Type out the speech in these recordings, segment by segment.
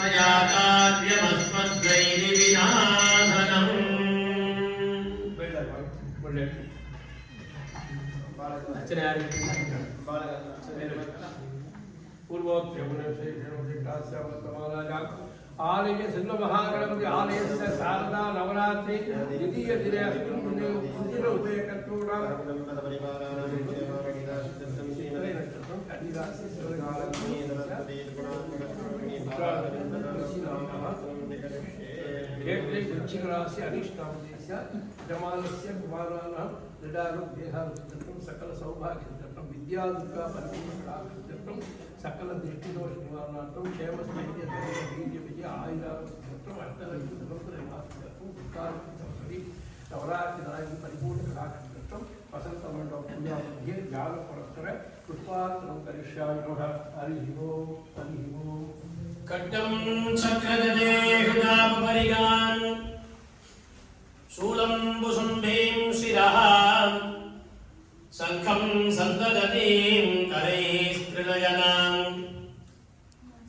मया कार्यमस्मद्वैरिविनाशनम् आलय सिंह महागणपति आलय शारदा नवरात्रि द्वितीय दिने सुदिन उभयकर्तॄणां वृश्चिक राशि अनिष्टां जमालस्य कुमाराणां दृढारोग्यं सकल सौभाग्यं विद्या दुर्गा परिपूर्णं सकल दृष्टिदोष निवारणार्थं क्षेम स्थैर्य वीर्य विजय आयुरारोग्यं अर्थं नवरात्रि नायक परिपूर्ण कलाक्षेत्रं वसंत मंडप पूजा मध्ये ज्ञान परस्पर पुष्पार्चनं करिष्यामि नमः हरिः ओम् हरिः ओम् कट्टं चक्रगदे हृदापरिगान् शूलं बुसुम्भीं शिरः शङ्खं सन्ददतीं करैस्त्रिनयनां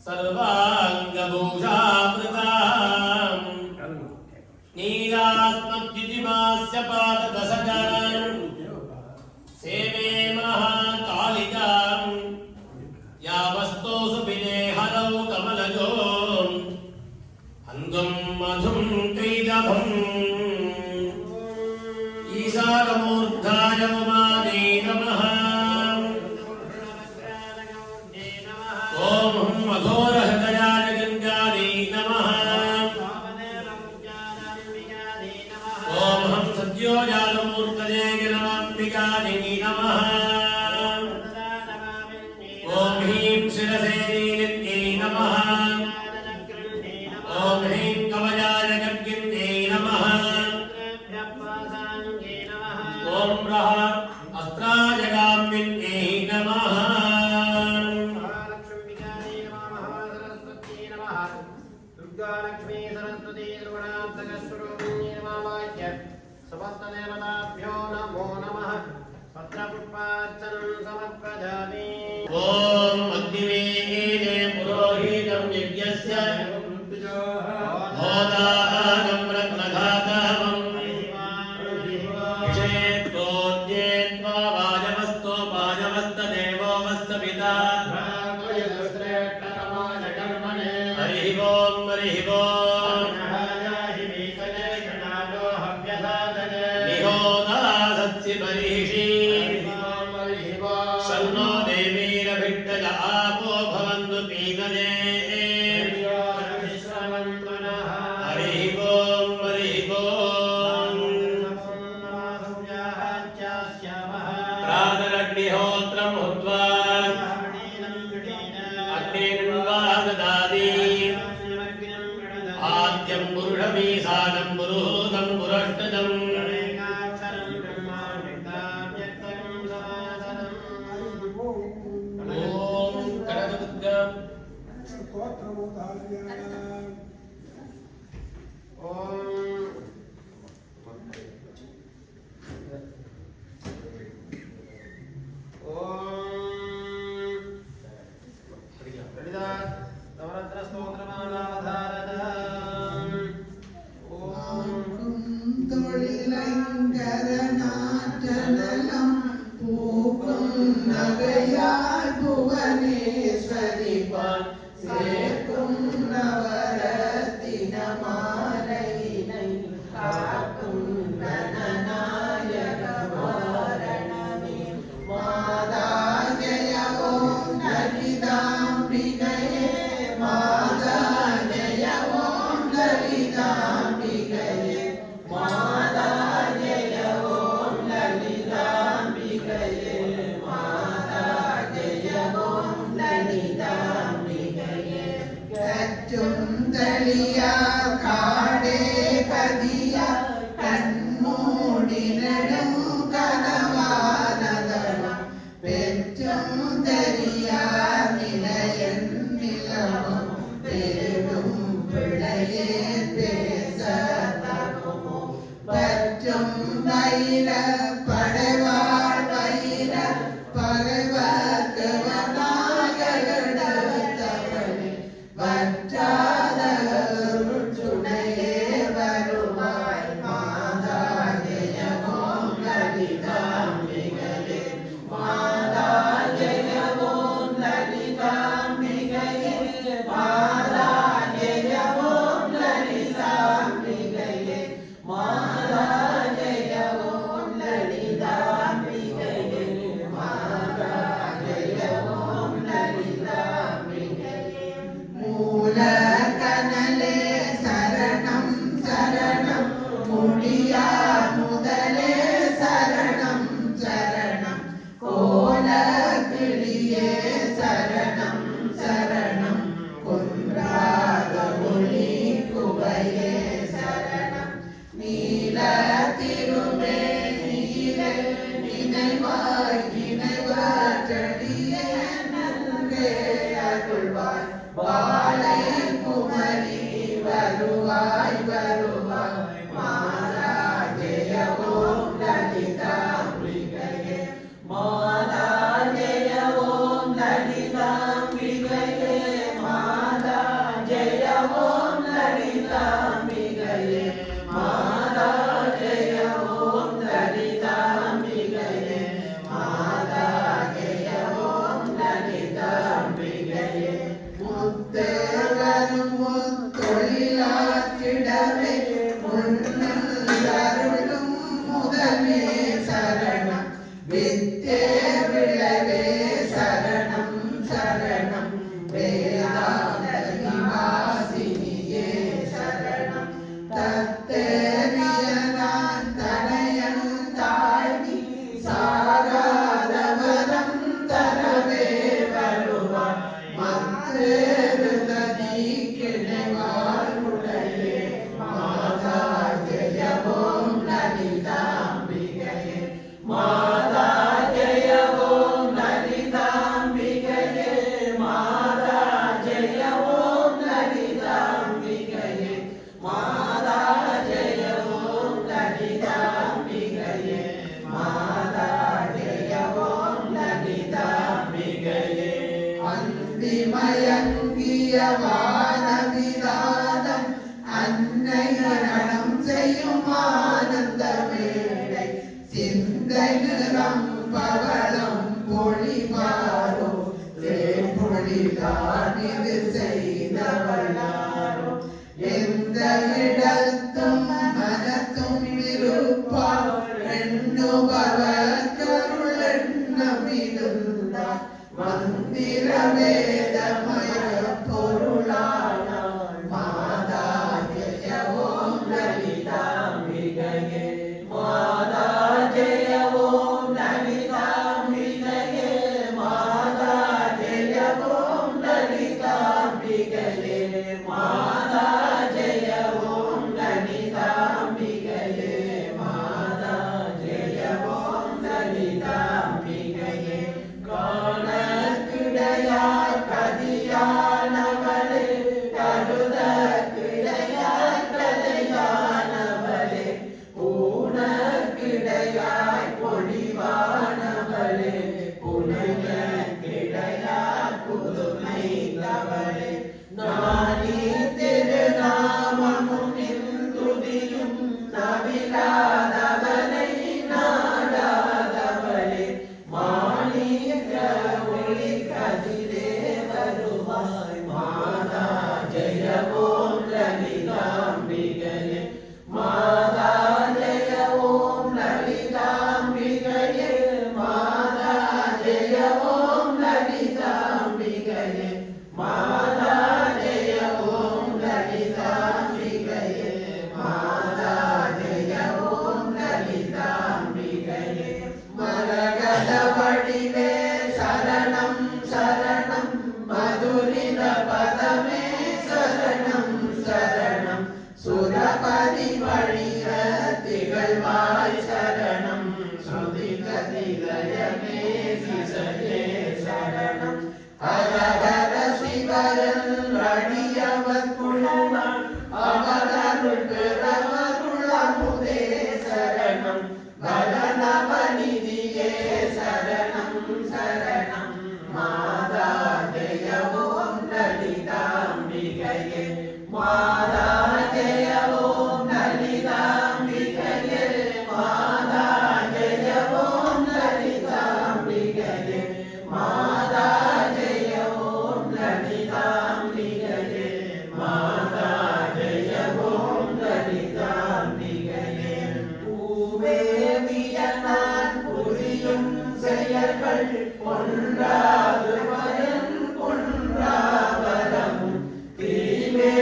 सर्वाङ्गभूषावृतां नीलात्मद्युतिमास्य पाददशकान् सेवे महाकालिकां यावस्तोषु विनेहरौ कमलजो अन्धं मधुं कैदभम् ईशानमूर्धाय उमादे नमः ॐ मधोरहृदयाय गङ्गादे नमः ॐ हं सद्योजालमूर्तये गिरवाम्बिकादे नमः ॐ ह्रीं शिरसे नीलिन्ये नमः ॐ ह्रीं कवचाय गद्गिन्ये नमः ॐ रः अस्त्राजगाम्बिन्ये नमः दुर्गालक्ष्मी सरस्वती द्रवणात्मकस्वरूपिणी नमः समस्तदेवताभ्यो नमो नमः पत्रपुष्पार्चनं समर्पयामि ॐ अग्निवेदे पुरोहितं यज्ञस्य होतानं रत्नघातमं चेत्तोद्येत्वा वाजमस्तो वाजमस्तदेवो वस्तपिता हरिः ओम् हरिः ओम् निहोदासत्सि बर्हिषि शन्नो देवीरभिड्डज आपो भवन्तु पीतजे हरिः ओम् हरिः ओम् प्रातरग्निहोत्रं हुत्वा अग्निर्वा ददाति आद्यं पुरुषमीशानं पुरुहूतं पुरष्टदम् Vajja வருவாய் வருவாய் மாதா ஜெய ஓம் லலிதாம்பிகையே மாதா ஜெய ஓம் லலிதாம்பிகையே மாதா ஜெய ஓம் லலிதாம்பிகையே மாதா ஜெய ஓம் லலிதாம்பிகையே மாதா ஜெய ஓம் லலிதாம்பிகையே முத்தேவரும் முத்தொழிலாற்றிடவே முன்னில் அருளும் முதலே சரணம் வித்தே விளைவே சரணம் சரணம் வேதாந்த நிவாசினியே சரணம் தத்தேரியனான் தனையன் தாய்வி சாராதவரம் தரவே வருவாய் மத்தேருதனி கிணைவாழ்வுடையே மாதா ஜெய ஓம் லலிதாம்பிகையே மாதா ஜெய ஓம் லலிதாம்பிகையே மாதா ஜெய ஓம் லலிதாம்பிகையே மாதா ஜெய ஓம் லலிதாம்பிகையே மாதா ஜெய ஓம் லலிதாம்பிகையே அந்திமயங்கிய வானவிதானம் அன்னை ரணம் செய்யும் ஆனந்த வேளை சிந்தை நிறம் பவளம் பொழிவாரோ பொழிதான் இது செய்தவளாரோ எந்த இடத்தும் மனத்தும் இருப்பார் எண்ணுபவர் கருள் எண்ணமிருந்தார் மந்திர வேதமய பொருளானாள் மாதா ஜெய ஓம் லலிதாம்பிகையே மாதா ஜெய ஓம் லலிதாம்பிகையே மாதா ஜெய ஓம் லலிதாம்பிகையே மாதா ஜெய ஓம் லலிதாம்பிகையே மாதா ஜெய ஓம் லலிதாம்பிகையே காணக்கிடையாய் கதியானவளே கருத கிடையாய் கதையானவளே ஊனக்கிடையாய் பொழிவானவளே புனைய கிடையாய் புதுமைந்தவளே நானே திருநாமமும் நின்றுதியும் நவிலாதவளை நாடாதவளே மாணிக்க ஒளி கதிரே வருவாய் மாதா ஜெய ஓம் லலிதாம்பிகையே மாதா ஜெய ஓம் லலிதாம்பிகையே மாதா ஜெய ஓம் லலிதாம்பிகையே மாதா ஜெய ஓம் லலிதாம்பிகையே மாதா ஜெய ஓம் லலிதாம்பிகையே மரகத வடிவே சரணம் சரணம் மதுரித பதமே சரணம் சரணம் சுரபதி வழிய திகழ்வாய் சரணம் ஸ்ருதிக திலயமே சிசையே சரணம் ஹர ஹர சிவரன் அடியவர் குழுவான் அவரருள் பெறவருள் அமுதே சரணம் பரநவநிதியே சரணம் சரணம் மாதா ஜெய ஓம் லலிதாம்பிகையே மாதா ஜெய ஓம் லலிதாம்பிகையே மாதா ஜெய ஓம் லலிதாம்பிகையே மாதா ஜெய ஓம் லலிதாம்பிகையே மாதா ஜெய ஓம் லலிதாம்பிகையே பூவேவியனான் புரியும் செயல்கள் ஒன்றாது பயன் கொன்றாவரமும்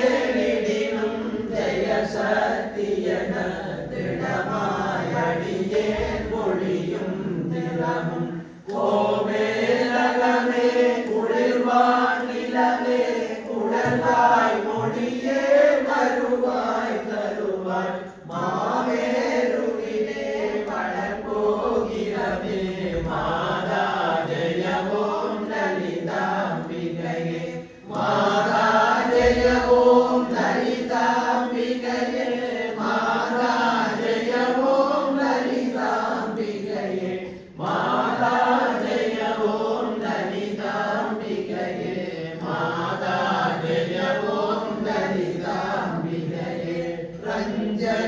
தீவேலிடினும் ஜெய சத்தியன திடமாயடியே மொழியும் தினமும் கோவேலகமே குளிர்வான் நிலவே குழலாய் மொழியே வருவாய் தருவாய் மாவேருவிலே பழப்போகிறவே மாதா ஜெய ஓம் லலிதாம்பிகையே மாதா ஜெய ஓம் லலிதாம்பிகையே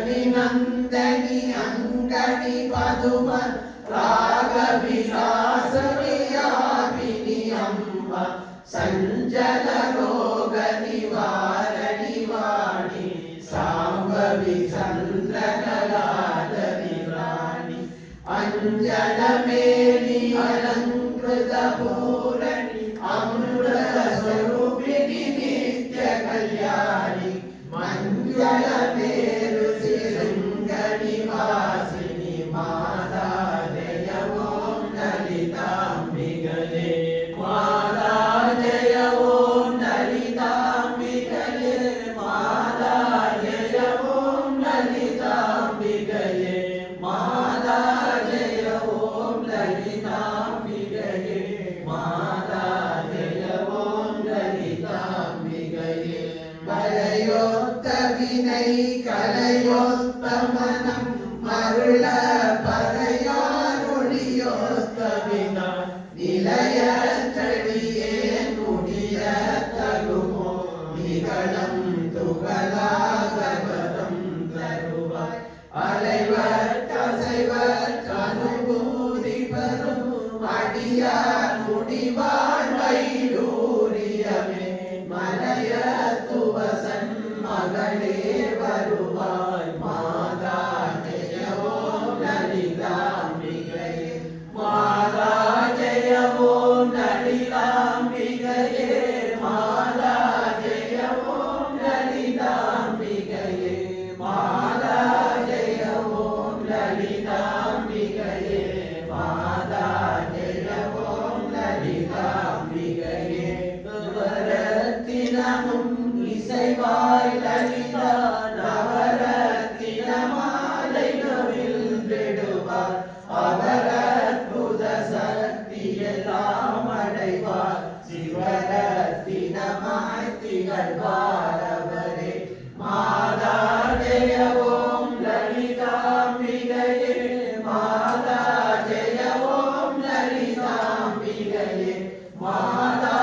ರಂಜನಿ ನಂದನಿ ಅಂಗನಿ ಪದುಮ ರಾಗ ವಿಲಾಸವಿಯಾಗಿನಿ ಅಂಬ ಸಂಜಲ ರೋಗ ನಿವಾರಣಿ ವಾಣಿ ಸಾಂಬವಿ ಚಂದ್ರಕಲಾದರಿ ರಾಣಿ ಅಂಜನ ಮೇಲಿ ಅಲಂಕೃತ ಪೂರಣಿ ಅಮೃತ ಸ್ವರೂಪಿಣಿ ನಿತ್ಯ ಕಲ್ಯಾಣಿ ಮಂಜಳ ಮೇರು ಶೃಂಗಣಿ ವಾಸಿನಿ ಮಾತಾ ಜಯ ಓಂ ಲಲಿತಾಂಬಿಗಲೇ ಮಾತಾ ಜಯ ಓಂ ಲಲಿತಾಂಬಿಗಲೇ ಮಾತಾ ಜಯ ಓಂ ಲಲಿತಾಂಬಿಗಲೇ ಮಾತಾ ಜಯ ಓಂ ಲಲಿತಾಂಬಿಗಲೇ ಮಾತಾ ಜಯ ಓಂ ಲಲಿತಾಂಬಿಗಲೇ ಬಲಯೋತ್ತ ವಿನೈ ಕಲಯೋತ್ತ ಮನಂ ಮರುಳ ಪರಯಾನುಡಿಯೋತ್ತ ವಿನ ನಿಲಯ ಚಳಿಯೇ ನುಡಿಯ ತರುಮೋ ನಿಗಳಂ ತುಗಲಾಗವರಂ ತರುವ ಅலைவர்க்க அசைவர்க்க அனுபூதி பெறும் அடியார் முடிவாழ் வைடூரியமே மலையத்துவசன் மகளே வருவாய் மாதா ஜெய ஓம் லலிதாம்பிகையே மாதா ஜெய ஓம் லலிதாம்பிகையே மாதா ஜெய ஓம் லலிதாம்பிகையே மாதா ஜெய ஓம் லலிதாம்பிகையே மாதா ஜெய ஓம் லலிதாம்பிகையே நவரத்தினமும் இசைவாய் லலிதா நவரத்தின மாலை நவிழ்ந்திடுவார் அவர் அற்புத சக்தியெல்லாம் அடைவார் சிவரத்தினமாய் திகழ்வார் அவரே மாதா ஜெய ஓம் லலிதாம்பிகையே மாதா ஜெய ஓம் லலிதாம்பிகையே மாதா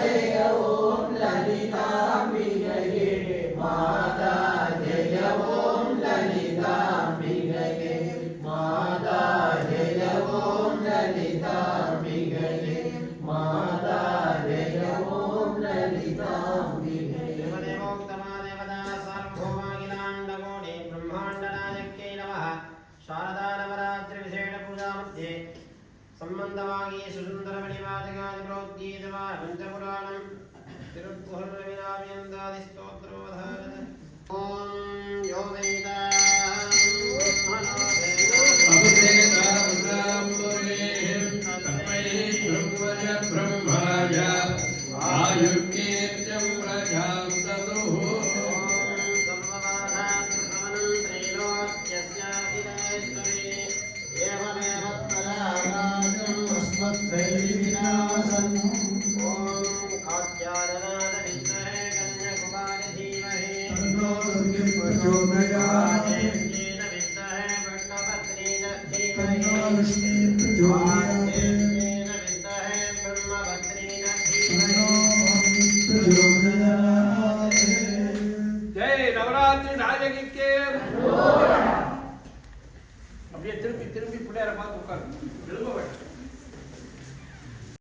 ஜெய ஓம் லலிதாம்பிகையே மாதா ஜெய ஓம் லலிதாம்பிகையே மாதா ஜெய ஓம் லலிதாம்பிகையே மாதா ஜெய ஓம் லலிதாம்பிகையே ದೇವದೇವೋಕ್ತಮಾ ದೇವತಾ ಸಾರ್ವಭೌಮಾಖಿಲಾಂಡಕೋಟಿ ಬ್ರಹ್ಮಾಂಡನಾಯಕೈ ನಮಃ. ಶಾರದಾ ನವರಾತ್ರಿ ವಿಶೇಷ ಪೂಜಾ ಮಧ್ಯೆ ಸಂಬಂಧವಾಗಿ ಸುಸುಂದರ ಮಣಿವಾಚಕಾದಿ ಪ್ರೋದ್ಗೀತವಾ ಪಂಚಪುರಾಣಂ ತಿರುಪ್ಪುರ್ರವಿರಾವಿಯಂದಾದಿ ಸ್ತೋತ್ರೋಧಾರತ. ಓಂ ಯೋ ವೇದಾಂ ಬ್ರಹ್ಮಣೋ ಬ್ರಹ್ಮಾಯ ಆಯುರ್ಕೇತ್ಯಂ ಪ್ರಜಾಂ ತದುಃ जय नवरात्रि नायकी के